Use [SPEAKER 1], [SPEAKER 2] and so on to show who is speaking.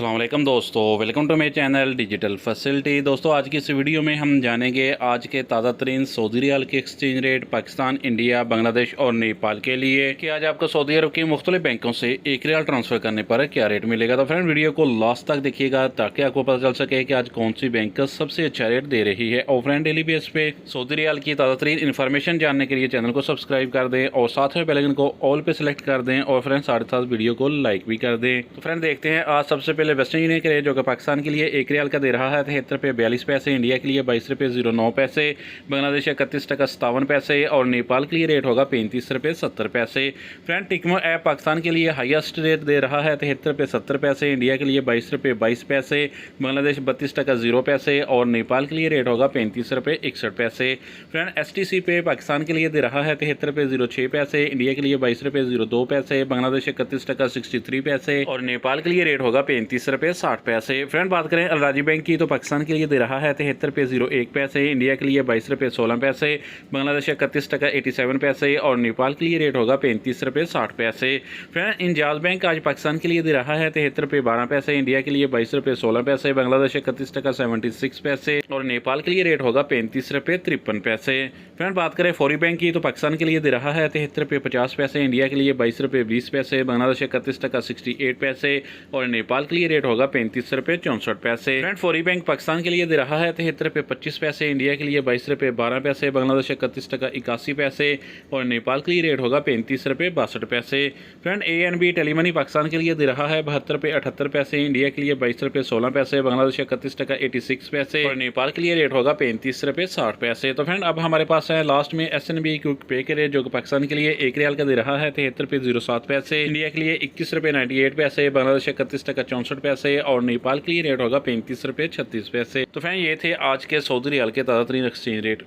[SPEAKER 1] अस्सलाम वालेकुम दोस्तों, welcome to my channel digital facility. दोस्तों आज की इस वीडियो में हम जानेंगे आज के ताज़ा तरीन सऊदी रियाल के exchange rate Pakistan, India, Bangladesh और नेपाल के लिए कि आज आपको सऊदी अरब के मुख्तलिफ बैंकों से एक रियाल ट्रांसफ़र करने पर क्या रेट मिलेगा। तो फ्रेंड वीडियो को लास्ट तक देखिएगा ताकि आपको पता चल सके कि आज कौन सी बैंक का सबसे अच्छा रेट दे रही है। और फ्रेंड डेली बेस पे सऊदी रियाल की ताज़ा तरीन इन्फॉर्मेशन जानने के लिए चैनल को सब्सक्राइब कर दें और साथ में बेल आइकन को ऑल पे सेलेक्ट कर दें और फ्रेंड साथ साथ वीडियो को लाइक भी कर दें। तो फ्रेंड देखते हैं आज सबसे पहले वेस्टर्न यूनियन के रेट जो कि पाकिस्तान के लिए एक रियाल का दे रहा है 73 रुपये 42 पैसे, इंडिया के लिए 22 रुपये 09 पैसे, बांग्लादेश 31 टका 57 पैसे और नेपाल के लिए रेट होगा 35 रुपये 70 पैसे। फ्रेंड टिकमो ऐप पाकिस्तान के लिए हाईएस्ट रेट दे रहा है 73 रुपये 70 पैसे, इंडिया के लिए 22 रुपये 22 पैसे, बांग्लादेश 32 टका 0 पैसे और नेपाल के लिए रेट होगा 35 रुपये 61 पैसे। फ्रेंड STC पे पाकिस्तान के लिए दे रहा है 73 रुपये 06 पैसे, इंडिया के लिए 22 रुपये 02 पैसे, बांग्लादेश 31 टका 63 पैसे और नेपाल के लिए रेट होगा 35 रुपये 60 पैसे। फ्रेंड बात करें अलराजी बैंक की तो पाकिस्तान के लिए दे रहा है 73 रुपये 01 पैसे, इंडिया के लिए 22 रुपये 16 पैसे, बांग्लादेश 31 टका 87 पैसे और नेपाल के लिए रेट होगा 35 रुपये 60 पैसे। फ्रेंड इंजाज बैंक आज पाकिस्तान के लिए दे रहा है 73 रुपये 12 पैसे, इंडिया के लिए 22 रुपये 16 पैसे, बांग्लादेश 31 टका 76 पैसे और नेपाल के लिए रेट होगा 35 रुपये 53 पैसे। फ्रेंड बात करें फौरी बैंक की तो पाकिस्तान के लिए दे रहा है 73 रुपये 50 पैसे, इंडिया के लिए 22 रुपये 20 पैसे, बांग्लादेश 31 टका 68 पैसे और नेपाल के लिए रेट होगा 35 रुपये 64 पैसे। फ्रेंड फौरी बैंक पाकिस्तान के लिए दे रहा है 73 रुपये 25 पैसे, इंडिया के लिए 22 रुपये 12 पैसे, बांग्लादेश 31 टका 81 पैसे और नेपाल के लिए रेट होगा 35 रुपये 62 पैसे। फ्रेंड ANB टेलीमनी पाकिस्तान के लिए दे रहा है 72 रुपये 78 पैसे, इंडिया के लिए 22 रुपये 16 पैसे, बांग्लादेश 31 टका 86 पैसे और नेपाल के लिए रेट होगा 35 रुपये 60 पैसे। तो फ्रेंड अब हमारे पास है लास्ट में SNB क्विक पे के रेट जो कि पाकिस्तान के लिए एक रियाल का दे रहा है 73 रुपये 07 पैसे, इंडिया के लिए 21 रुपये 98 पैसे, बांग्लादेश 31 टका 64 पैसे और नेपाल के लिए रेट होगा 35 रुपये 36 पैसे। तो फ्रेंड ये थे आज के सऊदी रियाल के ताज़ा तरीन एक्सचेंज रेट।